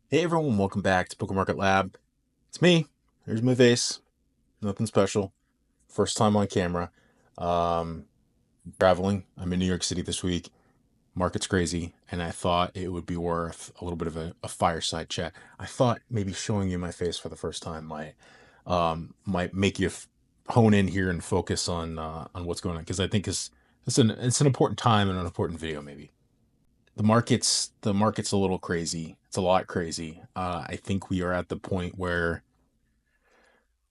Hey everyone, welcome back to PokeMarketLab. It's me. Here's my face. Nothing special. First time on camera. Um, Traveling. I'm in New York City this week. Market's crazy, and I thought it would be worth a little bit of a fireside chat. I thought maybe showing you my face for the first time might make you hone in here and focus on what's going on because I think it's an important time and an important video maybe. The market's a little crazy. It's a lot crazy. I think we are at the point where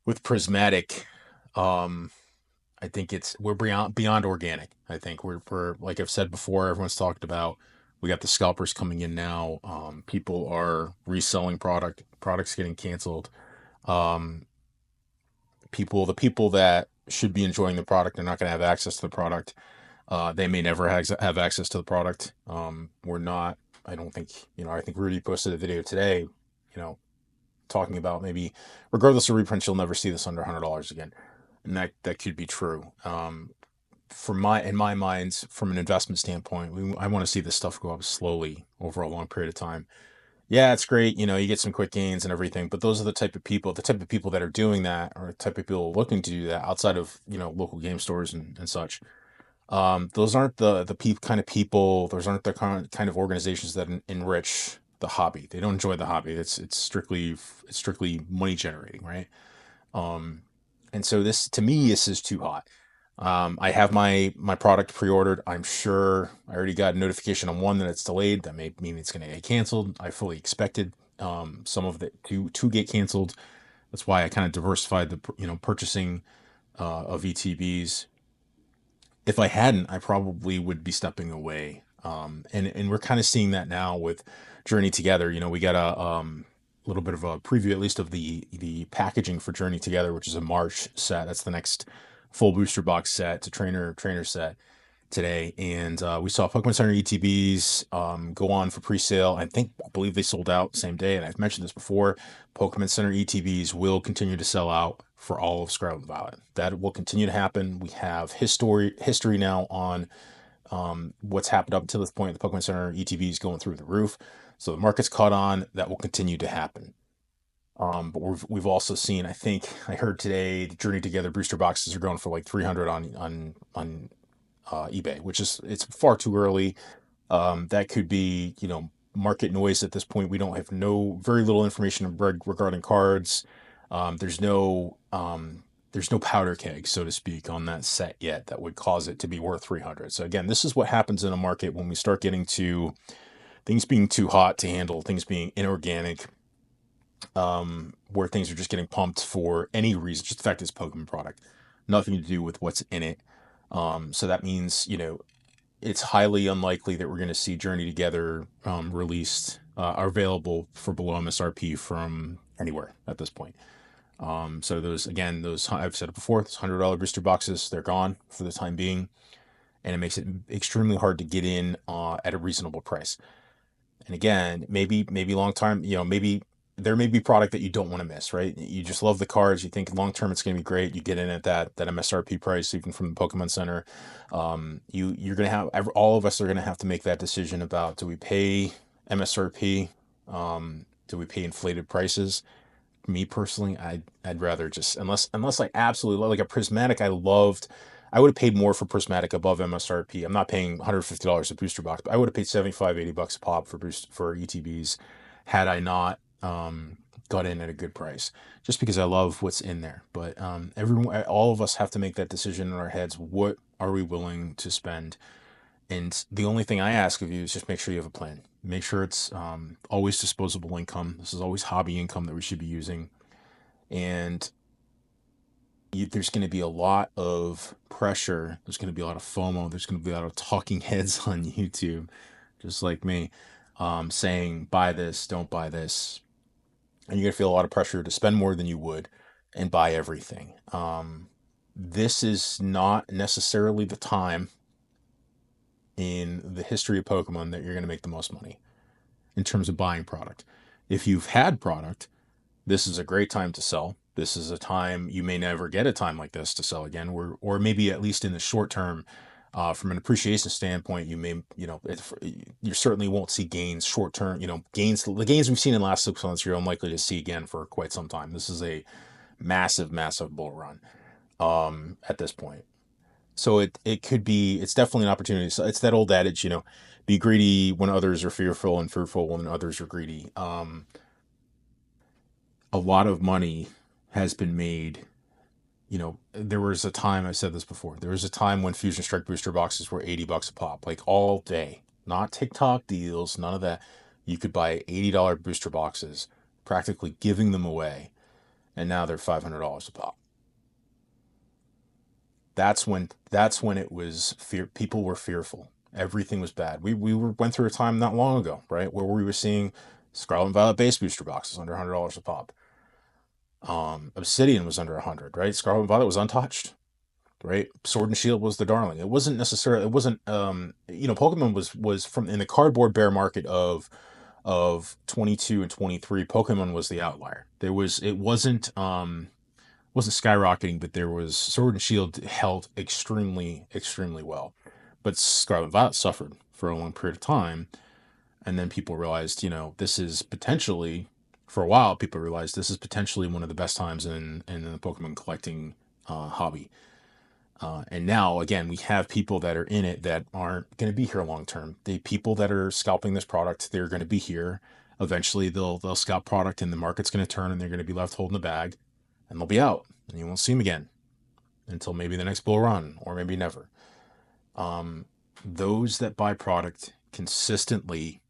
with prismatic, um, I think we're beyond organic. I think we're like I've said before, everyone's talked about. We got the scalpers coming in now. People are reselling products getting canceled. Um, the people that should be enjoying the product are not going to have access to the product. They may never have access to the product. We're not. I don't think. I think Rudy posted a video today. Talking about maybe, regardless of reprints, you'll never see this under $100 again, and that could be true. In my mind, from an investment standpoint, I want to see this stuff go up slowly over a long period of time. Yeah, it's great. You get some quick gains and everything, but those are the type of people that are doing that, or the type of people looking to do that outside of local game stores and such. Those aren't kind of people. Those aren't the kind of organizations that enrich the hobby. They don't enjoy the hobby. It's strictly money generating, right? Um, and so this is too hot. I have my product pre-ordered. I'm sure I already got a notification on one that it's delayed. That may mean it's going to get canceled. I fully expected some of it to get canceled. That's why I kind of diversified the purchasing of ETBs. If I hadn't, I probably would be stepping away. And we're kind of seeing that now with Journey Together. We got a little bit of a preview, at least, of the packaging for Journey Together, which is a March set. That's the next full booster box set. It's a trainer set today, and we saw Pokemon Center ETBs go on for pre-sale. I believe they sold out same day, and I've mentioned this before. Pokemon Center ETBs will continue to sell out for all of Scarlet and Violet. That will continue to happen. We have history now on what's happened up until this point. The Pokemon Center ETBs going through the roof, so the market's caught on. That will continue to happen. But we've also seen. I think I heard today the Journey Together booster boxes are going for like 300 on eBay, which it's far too early. That could be market noise at this point. We don't have very little information regarding cards. There's no powder keg, so to speak, on that set yet that would cause it to be worth 300. So again, this is what happens in a market when we start getting to things being too hot to handle, things being inorganic, where things are just getting pumped for any reason, just the fact it's a Pokemon product, nothing to do with what's in it. So that means, it's highly unlikely that we're going to see Journey Together released are available for below MSRP from anywhere at this point. So those I've said it before, those $100 booster boxes, they're gone for the time being, and it makes it extremely hard to get in at a reasonable price. And again, maybe long term, maybe there may be product that you don't want to miss, right? You just love the cards. You think long term it's going to be great. You get in at that MSRP price, even from the Pokemon Center. You're going to all of us are going to have to make that decision about, do we pay MSRP? Do we pay inflated prices? Me personally, I'd rather just, unless I absolutely love, like a prismatic. I would have paid more for prismatic above MSRP. I'm not paying $150 a booster box, but I would have paid 75, $80 a pop for ETBs had I not got in at a good price, just because I love what's in there. But all of us have to make that decision in our heads. What are we willing to spend? And the only thing I ask of you is just make sure you have a plan. Make sure it's always disposable income. This is always hobby income that we should be using. And there's going to be a lot of pressure. There's going to be a lot of FOMO. There's going to be a lot of talking heads on YouTube, just like me, saying, buy this, don't buy this. And you're going to feel a lot of pressure to spend more than you would and buy everything. This is not necessarily the time in the history of Pokemon that you're going to make the most money in terms of buying product. If you've had product, this is a great time to sell. This is a time you may never get a time like this to sell again, or maybe at least in the short term, From an appreciation standpoint, you may, you certainly won't see gains short term. The gains we've seen in the last 6 months, you're unlikely to see again for quite some time. This is a massive, massive bull run at this point. So it could be, it's definitely an opportunity. So it's that old adage, be greedy when others are fearful and fearful when others are greedy. A lot of money has been made. There was a time, I said this before, there was a time when Fusion Strike booster boxes were $80 a pop, like all day. Not TikTok deals, none of that. You could buy $80 booster boxes, practically giving them away, and now they're $500 a pop. That's when it was fear. People were fearful. Everything was bad. Went through a time not long ago, right, where we were seeing Scarlet and Violet base booster boxes under $100 a pop. Obsidian was under 100, right? Scarlet and Violet was untouched, right? Sword and Shield was the darling. It wasn't necessarily. It wasn't. Pokemon was from in the cardboard bear market of 22 and 23. Pokemon was the outlier. It wasn't skyrocketing, but there was Sword and Shield held extremely, extremely well. But Scarlet Violet suffered for a long period of time. And then people realized, this is potentially, for a while, people realized this is potentially one of the best times in the Pokemon collecting hobby. And now, again, we have people that are in it that aren't going to be here long term. The people that are scalping this product, they're going to be here. Eventually, they'll scalp product, and the market's going to turn, and they're going to be left holding the bag, and they'll be out, and you won't see them again until maybe the next bull run, or maybe never. Those that buy product consistently,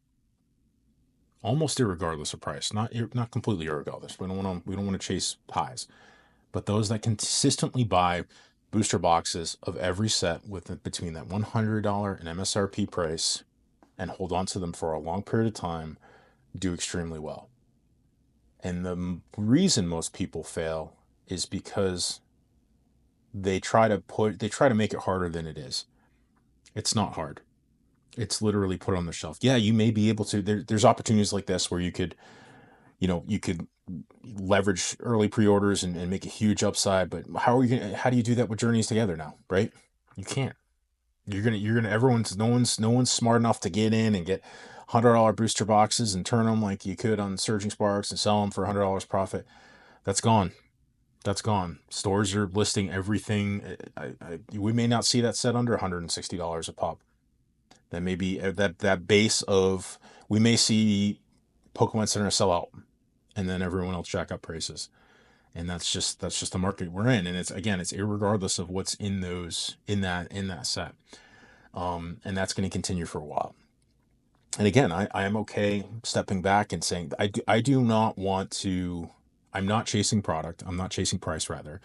almost irregardless of price, not completely irregardless. We don't want to chase highs, but those that consistently buy booster boxes of every set with between that $100 and MSRP price and hold on to them for a long period of time do extremely well. And the reason most people fail is because they try to make it harder than it is. It's not hard. It's literally put on the shelf. Yeah, you may be able to. There's opportunities like this where you could leverage early pre-orders and make a huge upside. But how do you do that with Journeys Together now, right? You can't. You're gonna no one's smart enough to get in and get $100 booster boxes and turn them like you could on Surging Sparks and sell them for $100 profit. That's gone. That's gone. Stores are listing everything. We may not see that set under $160 a pop. That may be that base of, we may see Pokemon Center sell out, and then everyone else jack up prices, and that's just the market we're in, and it's irregardless of what's in that set, and that's going to continue for a while. And again, I am okay stepping back and saying I do not want to. I'm not chasing product. I'm not chasing price, rather.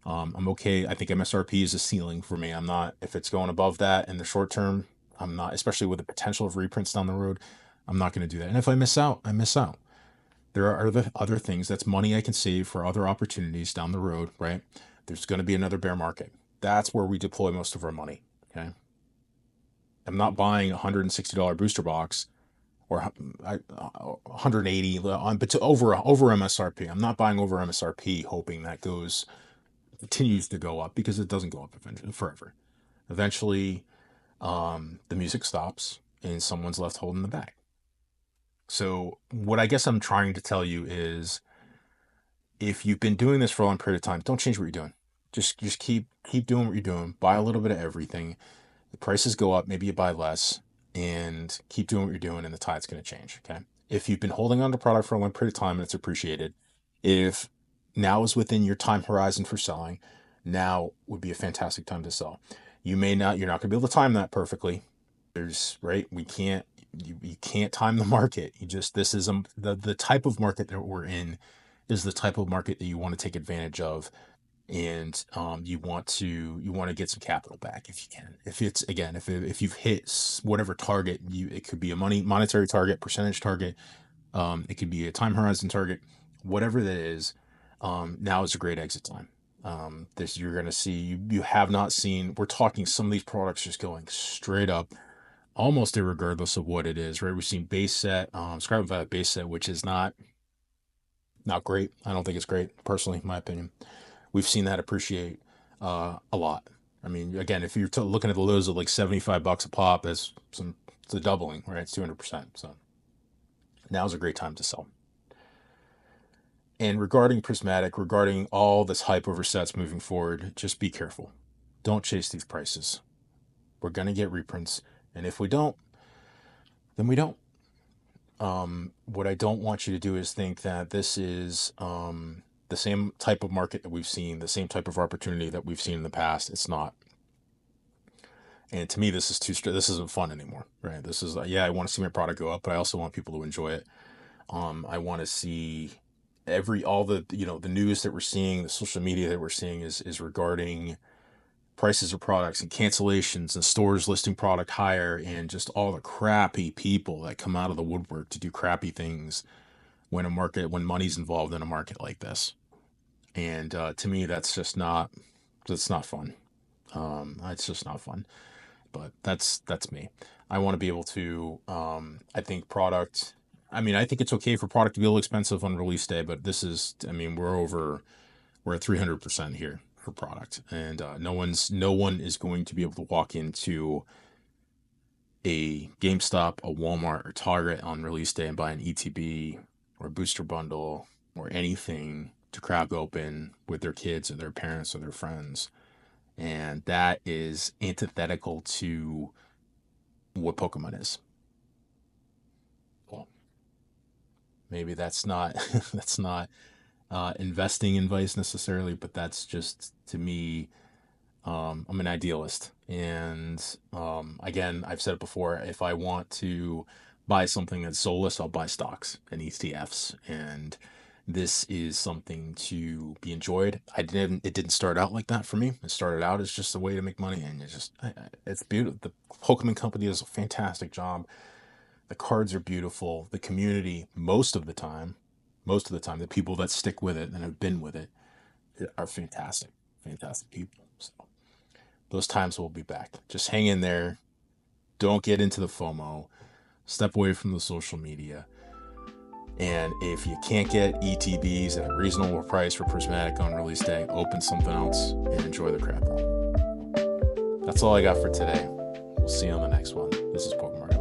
I'm okay. I think MSRP is a ceiling for me. I'm not, if it's going above that in the short term, I'm not, especially with the potential of reprints down the road, I'm not going to do that. And if I miss out, I miss out. There are other things, that's money I can save for other opportunities down the road, right? There's going to be another bear market. That's where we deploy most of our money. Okay. I'm not buying a $160 booster box or 180 on, but to over MSRP. I'm not buying over MSRP hoping that continues to go up, because it doesn't go up eventually, forever. Eventually, the music stops and someone's left holding the bag. So what I guess I'm trying to tell you is, if you've been doing this for a long period of time, don't change what you're doing. Just keep doing what you're doing. Buy a little bit of everything. The prices go up, maybe you buy less, and keep doing what you're doing, and the tide's going to change. Okay. If you've been holding on to product for a long period of time and it's appreciated, if now is within your time horizon for selling, now would be a fantastic time to sell. You're not going to be able to time that perfectly. Right. You can't time the market. This is the type of market that we're in is the type of market that you want to take advantage of, and you want to get some capital back if you can. If you've hit whatever target, it could be a monetary target, percentage target, it could be a time horizon target, whatever that is. Now is a great exit time. This you're going to see, you have not seen. We're talking some of these products just going straight up, almost irregardless of what it is. Right, we've seen base set, Scarlet Violet base set, which is not great. I don't think it's great, personally, in my opinion. We've seen that appreciate a lot. I mean, again, if you're looking at the lows of like $75 a pop, it's a doubling, right? It's 200%. So now's a great time to sell. And regarding Prismatic, regarding all this hype over sets moving forward, just be careful. Don't chase these prices. We're gonna get reprints, and if we don't, then we don't. What I don't want you to do is think that this is the same type of market that we've seen, the same type of opportunity that we've seen in the past. It's not. And to me, this is too. This isn't fun anymore, right? This is yeah. I want to see my product go up, but I also want people to enjoy it. I want to see all the the news that we're seeing, the social media that we're seeing is regarding prices of products and cancellations and stores listing product higher and just all the crappy people that come out of the woodwork to do crappy things when money's involved in a market like this. And to me, that's not fun. It's just not fun. But that's me. I want to be able to. I think product. I mean, I think it's okay for product to be a little expensive on release day, but this is. I mean, we're at 300% here for product, and no one is going to be able to walk into a GameStop, a Walmart, or Target on release day and buy an ETB or a booster bundle or anything to crack open with their kids or their parents or their friends. And that is antithetical to what Pokemon is. Well, maybe that's not that's not investing advice necessarily, but that's just to me. I'm an idealist, and again, I've said it before. If I want to buy something that's soulless, I'll buy stocks and ETFs, and this is something to be enjoyed. It didn't start out like that for me. It started out as just a way to make money, and it's beautiful. The Pokemon Company does a fantastic job. The cards are beautiful. The community, most of the time, the people that stick with it and have been with it are fantastic, fantastic people. So those times will be back. Just hang in there. Don't get into the FOMO. Step away from the social media. And if you can't get ETBs at a reasonable price for Prismatic on release day, open something else and enjoy the crap out. That's all I got for today. We'll see you on the next one. This is PokeMarket.